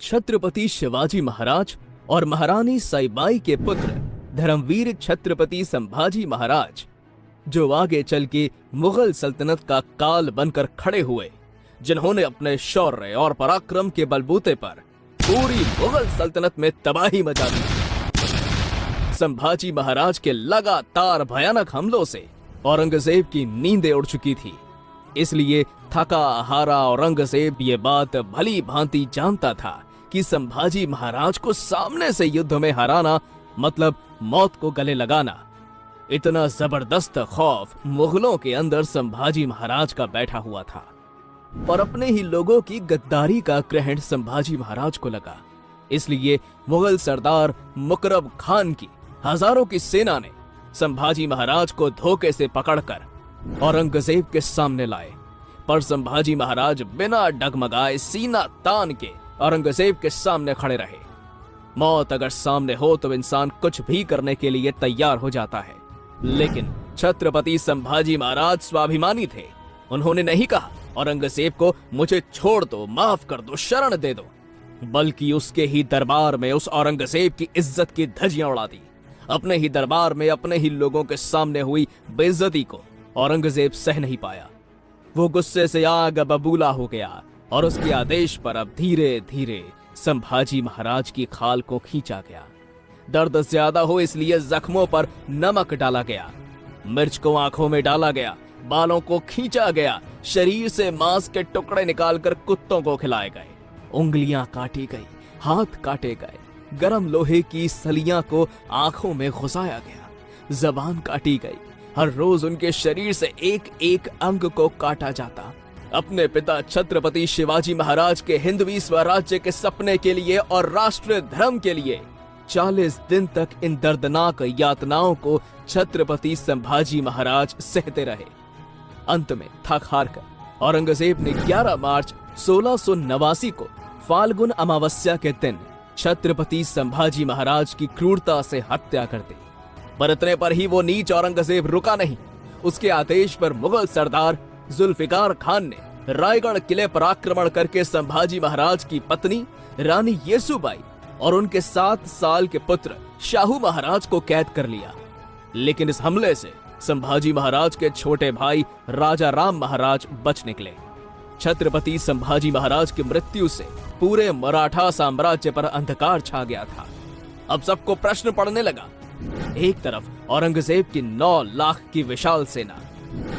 छत्रपति शिवाजी महाराज और महारानी सईबाई के पुत्र धर्मवीर छत्रपति संभाजी महाराज, जो आगे चल के मुगल सल्तनत का काल बनकर खड़े हुए, जिन्होंने अपने शौर्य और पराक्रम के बलबूते पर पूरी मुगल सल्तनत में तबाही मचा दी। संभाजी महाराज के लगातार भयानक हमलों से औरंगजेब की नींदें उड़ चुकी थी। इसलिए थका हारा औरंगजेब ये बात भली भांति जानता था कि संभाजी महाराज को सामने से युद्ध में हराना मतलब मौत को गले लगाना। इतना जबरदस्त खौफ मुगलों के अंदर संभाजी महाराज का बैठा हुआ था, और अपने ही लोगों की गद्दारी का ग्रहण संभाजी महाराज को लगा। इसलिए मुगल सरदार मुकरब खान की हजारों की सेना ने संभाजी महाराज को धोखे से पकड़कर औरंगजेब के सामने लाए। पर संभाजी महाराज बिना डगमगाए सीना तान के औरंगजेब के सामने खड़े रहे। मौत अगर सामने हो तो इंसान कुछ भी करने के लिए तैयार हो जाता है, लेकिन छत्रपति संभाजी महाराज स्वाभिमानी थे। उन्होंने नहीं कहा औरंगजेब को मुझे छोड़ दो, माफ कर दो, शरण दे दो, बल्कि उसके ही दरबार में उस औरंगजेब की इज्जत की धज्जियां उड़ा दी। अपने ही दरबार में अपने ही लोगों के सामने हुई बेइज्जती को औरंगजेब सह नहीं पाया। वो गुस्से से आग बबूला हो गया और उसके आदेश पर अब धीरे धीरे संभाजी महाराज की खाल को खींचा गया। दर्द ज्यादा हो इसलिए जख्मों पर नमक डाला गया, मिर्च को आंखों में डाला गया, बालों को खींचा गया, शरीर से मांस के टुकड़े निकालकर कुत्तों को खिलाए गए, उंगलियां काटी गई, हाथ काटे गए, गरम लोहे की सलियां को आंखों में घुसाया गया, जबान काटी गई। हर रोज उनके शरीर से एक एक अंग को काटा जाता। अपने पिता छत्रपति शिवाजी महाराज के हिंदवी स्वराज्य के सपने के लिए और राष्ट्र धर्म के लिए 40 दिन तक इन दर्दनाक यातनाओं को छत्रपति संभाजी महाराज सहते रहे। अंत में थक हार कर औरंगजेब ने 11 मार्च 1689 को फाल्गुन अमावस्या के दिन छत्रपति संभाजी महाराज की क्रूरता से हत्या कर दी। पर इतने पर ही वो नीच औरंगजेब रुका नहीं। उसके आदेश पर मुगल सरदार जुल्फिकार खान ने रायगढ़ किले पर आक्रमण करके संभाजी महाराज की पत्नी रानी येसुबाई और उनके 7 साल के पुत्र शाहू महाराज को कैद कर लिया। लेकिन इस हमले से संभाजी महाराज के छोटे भाई राजा राम महाराज बच निकले। छत्रपति संभाजी महाराज की मृत्यु से पूरे मराठा साम्राज्य पर अंधकार छा गया था। अब सबको प्रश्न पड़ने लगा, एक तरफ औरंगजेब की 9 लाख की विशाल सेना,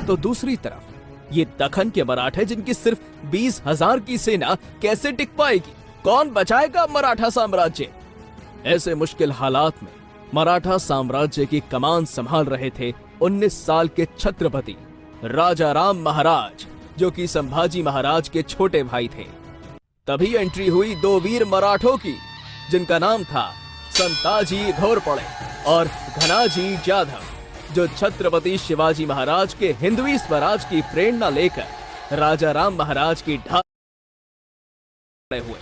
तो दूसरी तरफ ये दक्खन के मराठे जिनकी सिर्फ 20,000 की सेना कैसे टिक पाएगी? कौन बचाएगा मराठा साम्राज्य? ऐसे मुश्किल हालात में मराठा साम्राज्य की कमान संभाल रहे थे 19 साल के छत्रपति राजा राम महाराज, जो कि संभाजी महाराज के छोटे भाई थे। तभी एंट्री हुई 2 वीर मराठों की, जिनका नाम था संताजी घोरपड़े और घनाजी जाधव, जो छत्रपति शिवाजी महाराज के हिंदवी स्वराज की प्रेरणा लेकर राजा राम महाराज की ढाल हुए।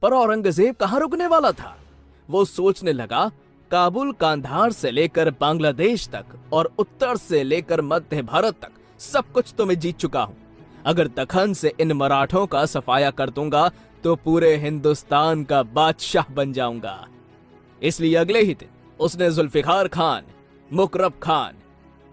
पर औरंगजेब कहां रुकने वाला था? वो सोचने लगा, काबुल कांधार से लेकर बांग्लादेश तक और उत्तर से लेकर मध्य भारत तक सब कुछ तो मैं जीत चुका हूं। अगर दक्खन से इन मराठों का सफाया कर दूंगा तो पूरे हिंदुस्तान का बादशाह बन जाऊंगा। इसलिए अगले ही दिन उसने जुल्फिकार खान, मुकरब खान,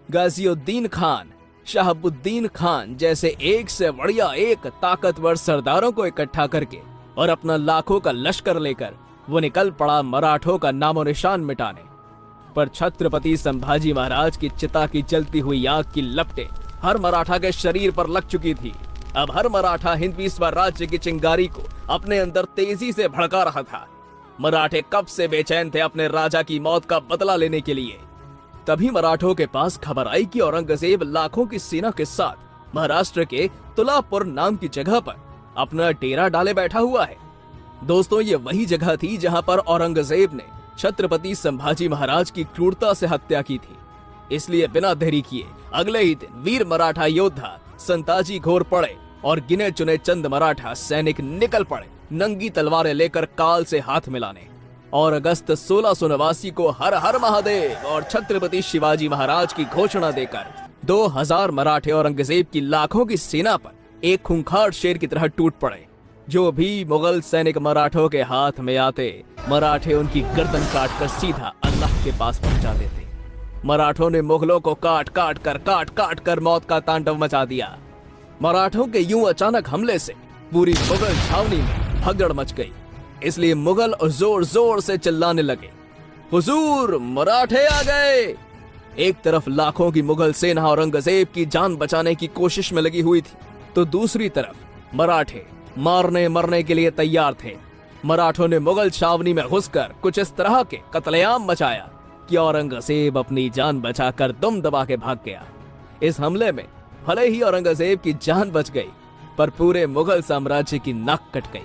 गाजिउद्दीन खान, शहाबुद्दीन खान जैसे एक से बढ़िया एक ताकतवर सरदारों को इकट्ठा करके और अपना लाखों का लश्कर लेकर वो निकल पड़ा मराठों का नामो निशान मिटाने। पर छत्रपति संभाजी महाराज की चिता की जलती हुई आग की लपटें हर मराठा के शरीर पर लग चुकी थी। अब हर मराठा हिंदवी स्वराज्य की चिंगारी को अपने अंदर तेजी से भड़का रहा था। मराठे कब से बेचैन थे अपने राजा की मौत का बदला लेने के लिए। तभी मराठों के पास खबर आई कि औरंगजेब लाखों की सेना के साथ महाराष्ट्र के तुलापुर नाम की जगह पर अपना डेरा डाले बैठा हुआ है। दोस्तों, ये वही जगह थी जहां पर औरंगजेब ने छत्रपति संभाजी महाराज की क्रूरता से हत्या की थी। इसलिए बिना देरी किए अगले ही दिन वीर मराठा योद्धा संताजी घोरपड़े और गिने चुने चंद मराठा सैनिक निकल पड़े नंगी तलवारें लेकर काल से हाथ मिलाने। और अगस्त 1689 को हर हर महादेव और छत्रपति शिवाजी महाराज की घोषणा देकर 2000 मराठे औरंगजेब की लाखों की सेना पर एक खूंखार शेर की तरह टूट पड़े। जो भी मुगल सैनिक मराठों के हाथ में आते, मराठे उनकी गर्दन काटकर सीधा अल्लाह के पास पहुंचा देते। मराठों ने मुगलों को काट काट कर मौत का तांडव मचा दिया। मराठों के यूं अचानक हमले से पूरी मुगल छावनी में भगदड़ मच गई। इसलिए मुगल जोर जोर से चिल्लाने लगे, हुजूर, मराठे आ गए। एक तरफ लाखों की मुगल सेना औरंगजेब की जान बचाने की कोशिश में लगी हुई थी, तो दूसरी तरफ मराठे मारने मरने के लिए तैयार थे। मराठों ने मुगल छावनी में घुसकर कुछ इस तरह के कत्लेआम मचाया कि औरंगजेब अपनी जान बचाकर दम दबा के भाग गया। इस हमले में भले ही औरंगजेब की जान बच गई, पर पूरे मुगल साम्राज्य की नाक कट गई।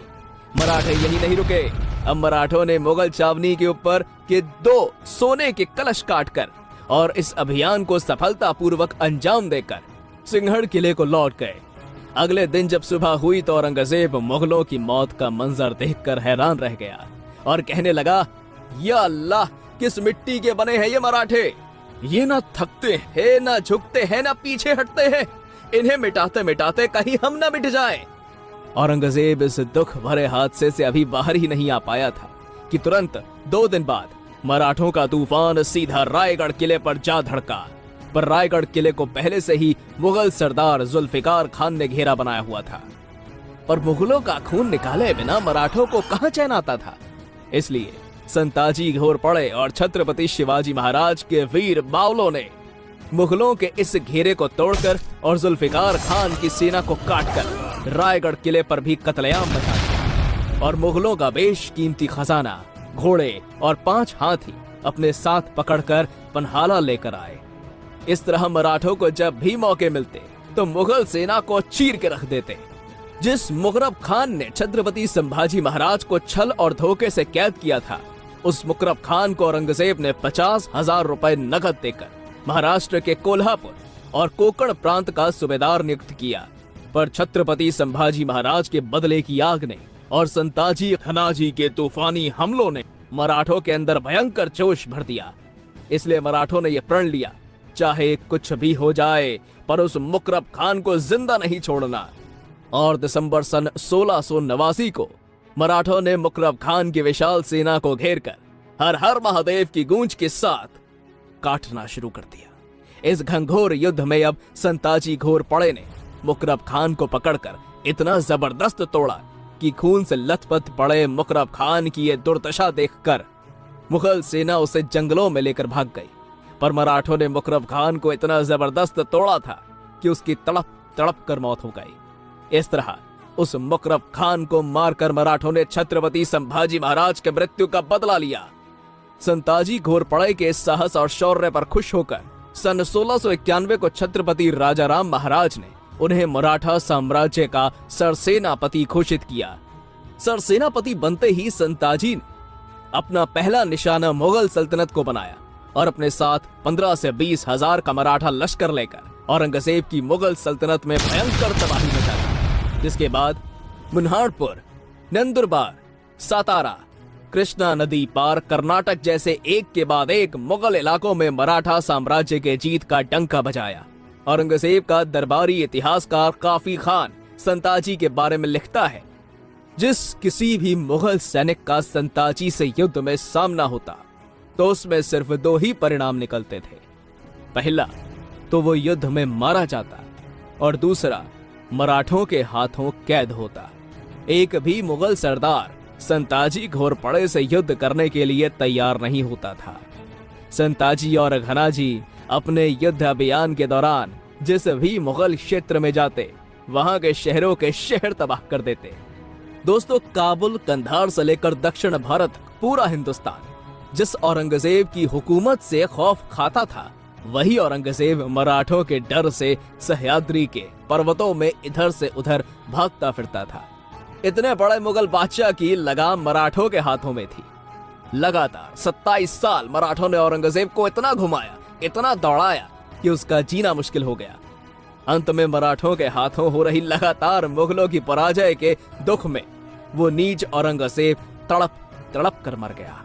मराठे यही नहीं रुके। अब मराठों ने मुगल छावनी के ऊपर के 2 सोने के कलश काटकर और इस अभियान को सफलतापूर्वक अंजाम देकर सिंहड़ किले को लौट गए। अगले दिन जब सुबह हुई तो औरंगजेब मुगलों की मौत का मंजर देखकर हैरान रह गया और कहने लगा, या अल्लाह, किस मिट्टी के बने हैं ये मराठे। ये ना थकते हैं, ना झुकते हैं, ना पीछे हटते हैं। इन्हें मिटाते मिटाते कहीं हम ना मिट जाएं। औरंगजेब इस दुख भरे हादसे से अभी बाहर ही नहीं आ पाया था कि तुरंत 2 दिन बाद मराठों का तूफान सीधा रायगढ़ किले पर जा धड़का। पर रायगढ़ किले को पहले से ही मुगल सरदार जुल्फिकार खान ने घेरा बनाया हुआ था। पर मुगलों का खून निकाले बिना मराठों को कहां चैन आता था। इसलिए संताजी घोरपड़े और छत्रपति शिवाजी महाराज के वीर बावलों ने मुगलों के इस घेरे को तोड़कर और जुल्फिकार खान की सेना को काटकर रायगढ़ किले पर भी कत्लेआम मचा दिया और मुगलों का बेशकीमती खजाना, घोड़े और 5 हाथी अपने साथ पकड़कर पन्हाला लेकर आए। इस तरह मराठों को जब भी मौके मिलते तो मुगल सेना को चीर के रख देते। जिस मुकरब खान ने छत्रपति संभाजी महाराज को छल और धोखे से कैद किया था, उस मुकरब खान को औरंगजेब ने 50,000 रुपए नकद देकर महाराष्ट्र के कोल्हापुर और कोकण प्रांत का सूबेदार नियुक्त किया। पर छत्रपति संभाजी महाराज के बदले की आग ने और संताजी धनाजी के तूफानी हमलों ने मराठों के अंदर भयंकर जोश भर दिया। इसलिए मराठों ने यह प्रण लिया, चाहे कुछ भी हो जाए पर उस मुकरब खान को जिंदा नहीं छोड़ना। और दिसंबर सन 1689 को मराठों ने मुकरब खान की विशाल सेना को घेरकर हर हर महादेव की गूंज के साथ काटना शुरू कर दिया। इस घंघोर युद्ध में अब संताजी घोरपड़े ने मुकरब खान को पकड़कर इतना जबरदस्त तोड़ा कि खून से लथपथ पड़े मुकरब खान की ये दुर्दशा देखकर मुगल सेना उसे जंगलों में लेकर भाग गई। पर मराठों ने मुकरब खान को इतना जबरदस्त तोड़ा था कि उसकी तड़प तड़प कर मौत हो गई। इस तरह उस मुकरब खान को मारकर मराठों ने छत्रपति संभाजी महाराज के मृत्यु का बदला लिया। संताजी घोरपड़े के साहस और शौर्य पर खुश होकर सन 1691 को छत्रपति राजाराम महाराज ने उन्हें मराठा साम्राज्य का सरसेनापति घोषित किया। सरसेनापति बनते ही संताजी ने अपना पहला निशाना मुगल सल्तनत को बनाया और अपने साथ 15 से 20 हजार का मराठा लश्कर लेकर औरंगजेब की मुगल सल्तनत में भयंकर तबाही मचा दी। जिसके बाद मुन्हारपुर, नंदुरबार, सातारा, कृष्णा नदी पार कर्नाटक जैसे एक के बाद एक मुगल इलाकों में मराठा साम्राज्य के जीत का डंका बजाया। औरंगजेब का दरबारी इतिहासकार काफी खान संताजी के बारे में लिखता है, जिस किसी भी मुगल सैनिक का संताजी से युद्ध में सामना होता तो उसमें सिर्फ 2 ही परिणाम निकलते थे। पहला तो वो युद्ध में मारा जाता और दूसरा मराठों के हाथों कैद होता। एक भी मुगल सरदार संताजी घोरपड़े से युद्ध करने के लिए तैयार नहीं होता था। संताजी और घनाजी अपने युद्ध अभियान के दौरान जिस भी मुगल क्षेत्र में जाते वहां के शहरों के शहर तबाह कर देते। दोस्तों, काबुल, कंधार से लेकर दक्षिण भारत, पूरा हिंदुस्तान जिस औरंगजेब की हुकूमत से खौफ खाता था, वही औरंगजेब मराठों के डर से सह्याद्री के पर्वतों में इधर से उधर भागता फिरता था। इतने बड़े मुगल बादशाह की लगाम मराठों के हाथों में थी। लगातार 27 साल मराठों ने औरंगजेब को इतना घुमाया, इतना दौड़ाया कि उसका जीना मुश्किल हो गया। अंत में मराठों के हाथों हो रही लगातार मुगलों की पराजय के दुख में वो नीच औरंगजेब तड़प तड़प कर मर गया।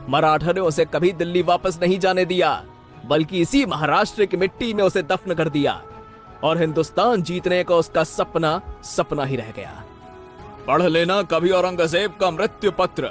मराठों ने उसे कभी दिल्ली वापस नहीं जाने दिया, बल्कि इसी महाराष्ट्र की मिट्टी में उसे दफन कर दिया और हिंदुस्तान जीतने का उसका सपना सपना ही रह गया। पढ़ लेना कभी औरंगजेब का मृत्यु पत्र।